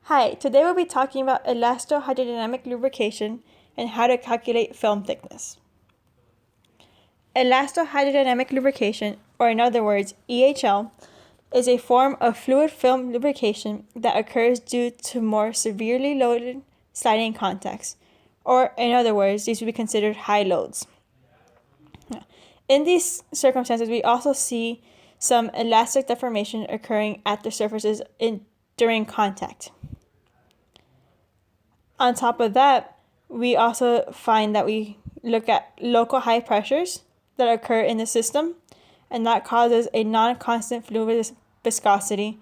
Hi, today we'll be talking about elastohydrodynamic lubrication and how to calculate film thickness. Elastohydrodynamic lubrication, or in other words, EHL, is a form of fluid film lubrication that occurs due to more severely loaded sliding contacts, or in other words, these would be considered high loads. In these circumstances, we also see some elastic deformation occurring at the surfaces during contact. On top of that, we also find that we look at local high pressures that occur in the system, and that causes a non-constant fluid viscosity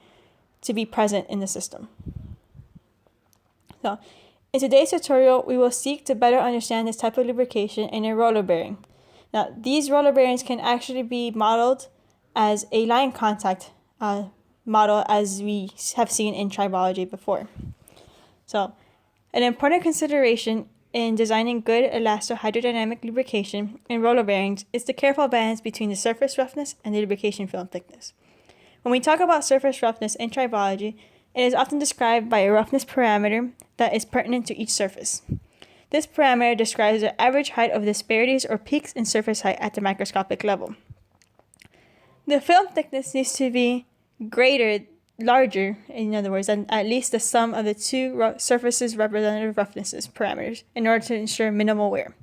to be present in the system. So, in today's tutorial, we will seek to better understand this type of lubrication in a roller bearing. Now, these roller bearings can actually be modeled as a line contact model, as we have seen in tribology before. So, an important consideration in designing good elastohydrodynamic lubrication in roller bearings is the careful balance between the surface roughness and the lubrication film thickness. When we talk about surface roughness in tribology, it is often described by a roughness parameter that is pertinent to each surface. This parameter describes the average height of disparities or peaks in surface height at the microscopic level. The film thickness needs to be larger, in other words, than at least the sum of the two surfaces' representative roughnesses parameters in order to ensure minimal wear.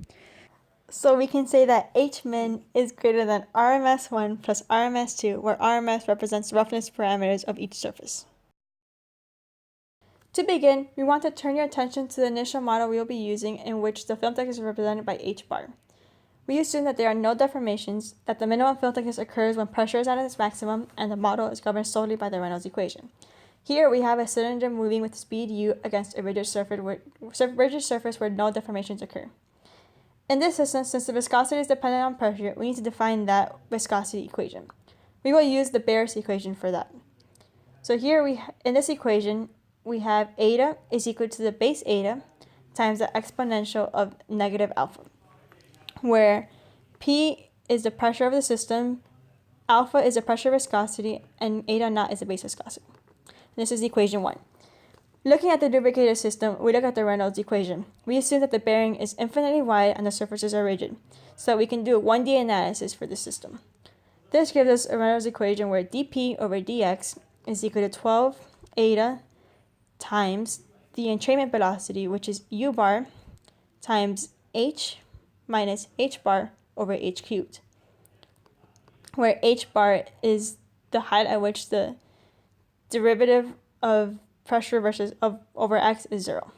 So we can say that Hmin is greater than RMS1 plus RMS2, where RMS represents roughness parameters of each surface. To begin, we want to turn your attention to the initial model we will be using, in which the film thickness is represented by H bar. We assume that there are no deformations, that the minimum film thickness occurs when pressure is at its maximum, and the model is governed solely by the Reynolds equation. Here we have a cylinder moving with speed u against a rigid surface where no deformations occur. In this system, since the viscosity is dependent on pressure, we need to define that viscosity equation. We will use the Barris equation for that. So here in this equation, we have eta is equal to the base eta times the exponential of negative alpha, where P is the pressure of the system, alpha is the pressure viscosity, and eta naught is the base viscosity. This is equation 1. Looking at the lubricated system, we look at the Reynolds equation. We assume that the bearing is infinitely wide and the surfaces are rigid, so we can do a 1D analysis for the system. This gives us a Reynolds equation where dP over dx is equal to 12 eta times the entrainment velocity, which is u bar, times h minus h bar over h cubed, where h bar is the height at which the derivative of pressure over x is 0.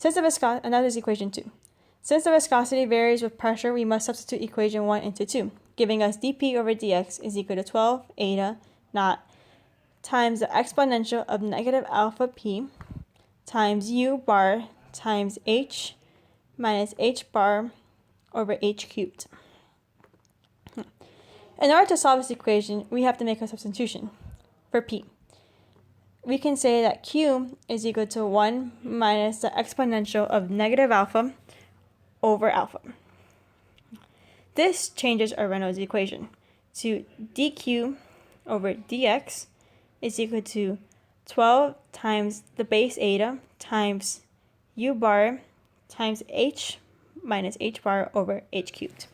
And that is equation 2. Since the viscosity varies with pressure, we must substitute equation 1 into 2, giving us dP over dx is equal to 12 eta naught times the exponential of negative alpha p times u bar times h minus h bar over h cubed. In order to solve this equation, we have to make a substitution for p. We can say that q is equal to 1 minus the exponential of negative alpha over alpha. This changes our Reynolds equation to dq over dx is equal to 12 times the base eta times u bar times h minus h bar over h cubed.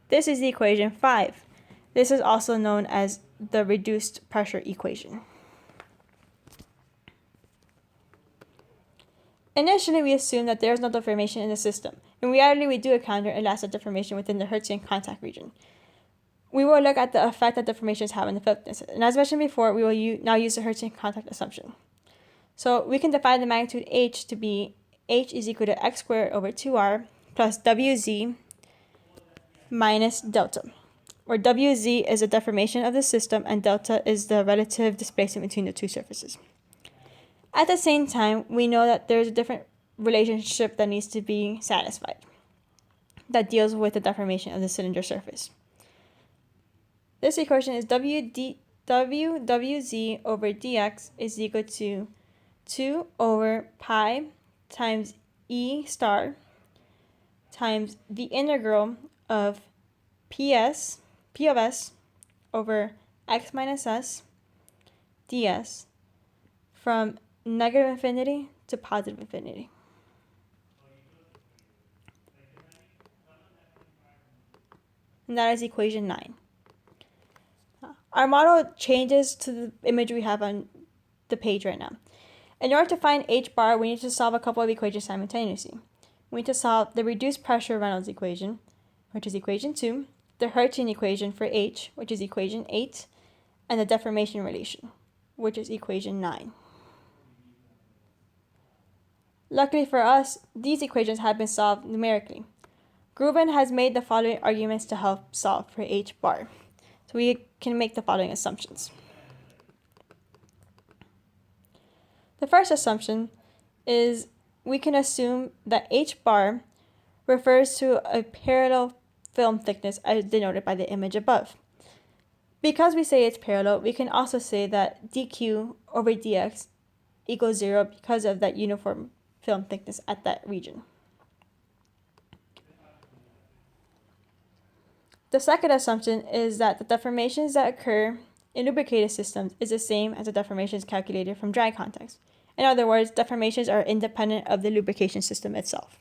This is the equation 5. This is also known as the reduced pressure equation. Initially, we assume that there is no deformation in the system. In reality, we do encounter elastic deformation within the Hertzian contact region. We will look at the effect that deformations have on the thickness. And as mentioned before, we will now use the Hertzian contact assumption. So we can define the magnitude h to be h is equal to x squared over 2r plus wz minus delta, where wz is a deformation of the system and delta is the relative displacement between the two surfaces. At the same time, we know that there's a different relationship that needs to be satisfied that deals with the deformation of the cylinder surface. This equation is wz over dx is equal to 2 over pi times e star times the integral of p of s over x minus s ds from negative infinity to positive infinity. And that is equation 9. Our model changes to the image we have on the page right now. In order to find h bar, we need to solve a couple of equations simultaneously. We need to solve the reduced pressure Reynolds equation, which is equation 2, the Hertzian equation for h, which is equation 8, and the deformation relation, which is equation 9. Luckily for us, these equations have been solved numerically. Grubin has made the following arguments to help solve for h bar. So we can make the following assumptions. The first assumption is we can assume that h bar refers to a parallel film thickness as denoted by the image above. Because we say it's parallel, we can also say that dq over dx equals 0 because of that uniform film thickness at that region. The second assumption is that the deformations that occur in lubricated systems is the same as the deformations calculated from dry context. In other words, deformations are independent of the lubrication system itself.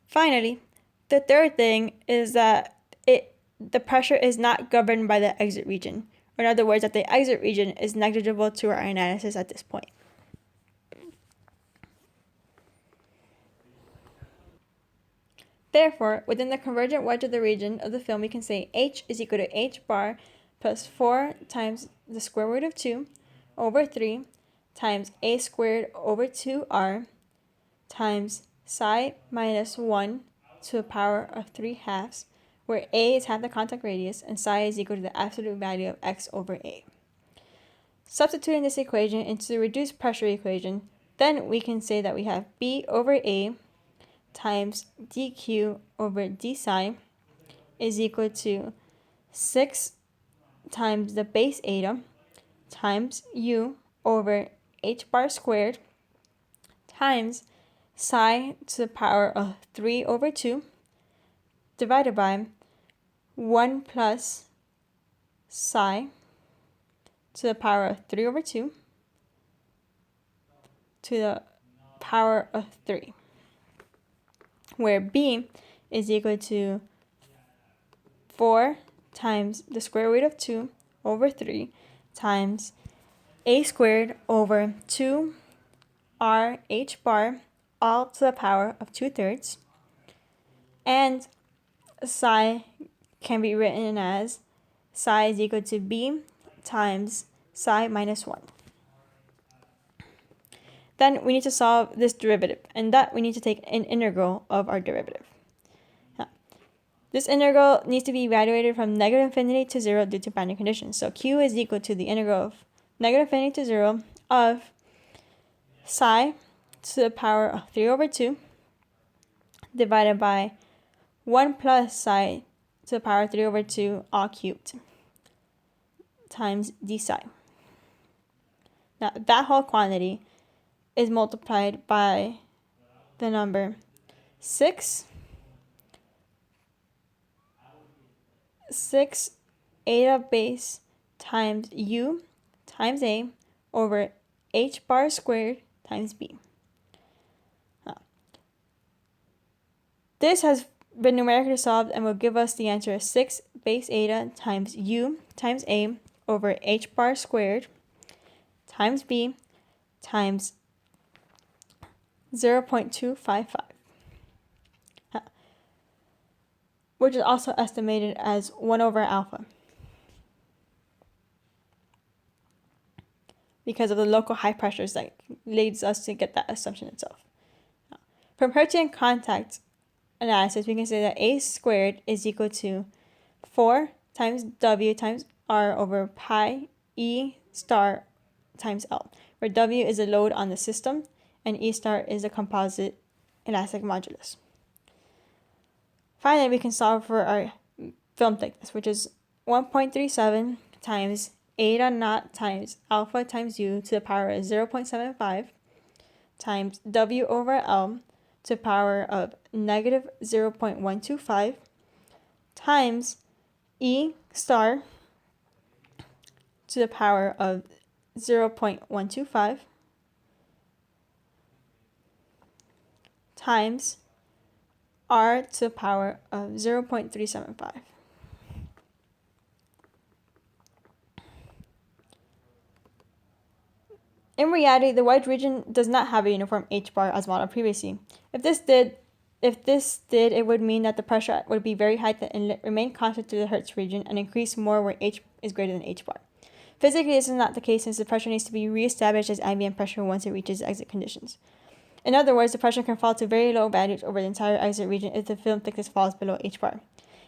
Finally, the third thing is that the pressure is not governed by the exit region, or in other words, that the exit region is negligible to our analysis at this point. Therefore, within the convergent wedge of the region of the film, we can say h is equal to h bar plus 4 times the square root of 2 over 3 times a squared over 2r times psi minus 1 to the power of 3 halves, where a is half the contact radius and psi is equal to the absolute value of x over a. Substituting this equation into the reduced pressure equation, then we can say that we have b over a times dq over d psi is equal to 6 times the base eta times u over h bar squared times psi to the power of 3 over 2 divided by 1 plus psi to the power of 3 over 2 to the power of 3, where b is equal to 4 times the square root of 2 over 3 times a squared over 2r h bar all to the power of 2/3, and psi can be written as psi is equal to b times psi minus 1. Then we need to solve this derivative, and that we need to take an integral of our derivative. This integral needs to be evaluated from negative infinity to 0 due to boundary conditions. So q is equal to the integral of negative infinity to 0 of psi to the power of 3 over 2 divided by 1 plus psi to the power of 3 over 2 all cubed times d psi. Now that whole quantity is multiplied by the number 6 eta base times u times a over h bar squared times b. This has been numerically solved and will give us the answer of 6 base eta times u times a over h bar squared times b times 0.255, which is also estimated as 1 over alpha because of the local high pressures that leads us to get that assumption itself. From Hertzian contact analysis, we can say that a squared is equal to 4 times w times r over pi e star times L, where w is the load on the system and E star is the composite elastic modulus. Finally, we can solve for our film thickness, which is 1.37 times eta naught times alpha times u to the power of 0.75 times W over L to the power of negative 0.125 times E star to the power of 0.125 times R to the power of 0.375. In reality, the wedge region does not have a uniform H bar as modeled previously. If this did, it would mean that the pressure would be very high at the inlet, remain constant to the Hertz region, and increase more where H is greater than H bar. Physically, this is not the case since the pressure needs to be re-established as ambient pressure once it reaches exit conditions. In other words, the pressure can fall to very low values over the entire exit region if the film thickness falls below H bar,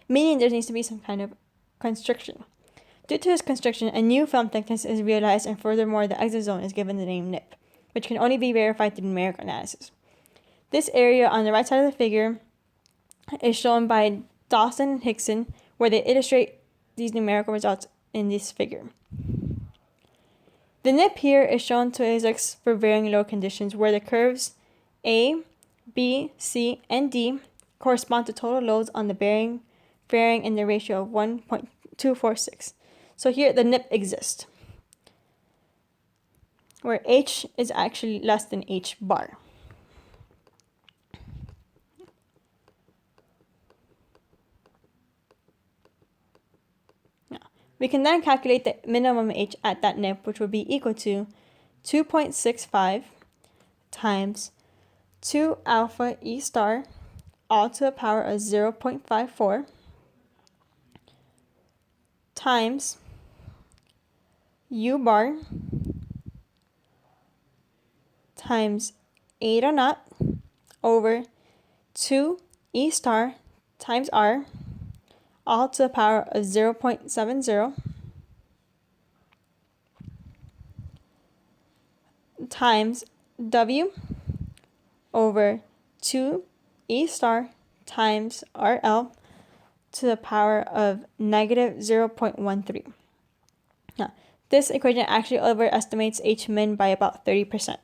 meaning there needs to be some kind of constriction. Due to this constriction, a new film thickness is realized, and furthermore, the exit zone is given the name NIP, which can only be verified through numeric analysis. This area on the right side of the figure is shown by Dawson and Hickson, where they illustrate these numerical results in this figure. The NIP here is shown to exist for varying load conditions, where the curves A, B, C, and D correspond to total loads on the bearing varying in the ratio of 1.246. So here the NIP exists, where H is actually less than H bar. Now, we can then calculate the minimum H at that NIP, which would be equal to 2.65 times 2 alpha E star, all to the power of 0.54, times U bar times eta naught over 2 E star times R, all to the power of 0.70, times W over 2 E star times RL to the power of negative 0.13. Now, this equation actually overestimates H min by about 30%.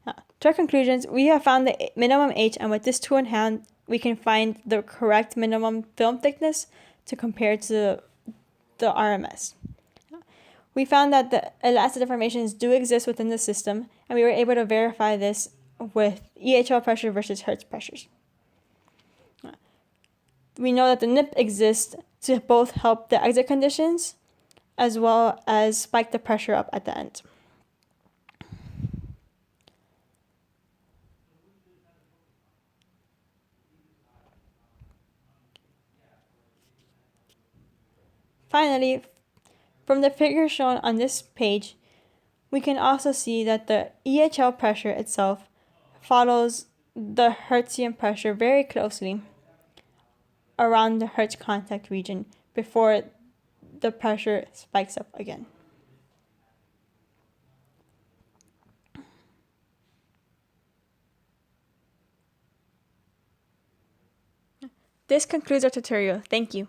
Now, to our conclusions, we have found the minimum H, and with this tool in hand, we can find the correct minimum film thickness to compare to the RMS. We found that the elastic deformations do exist within the system, and we were able to verify this with EHL pressure versus Hertz pressures. We know that the NIP exists to both help the exit conditions as well as spike the pressure up at the end. Finally, from the figure shown on this page, we can also see that the EHL pressure itself follows the Hertzian pressure very closely around the Hertz contact region before the pressure spikes up again. This concludes our tutorial. Thank you.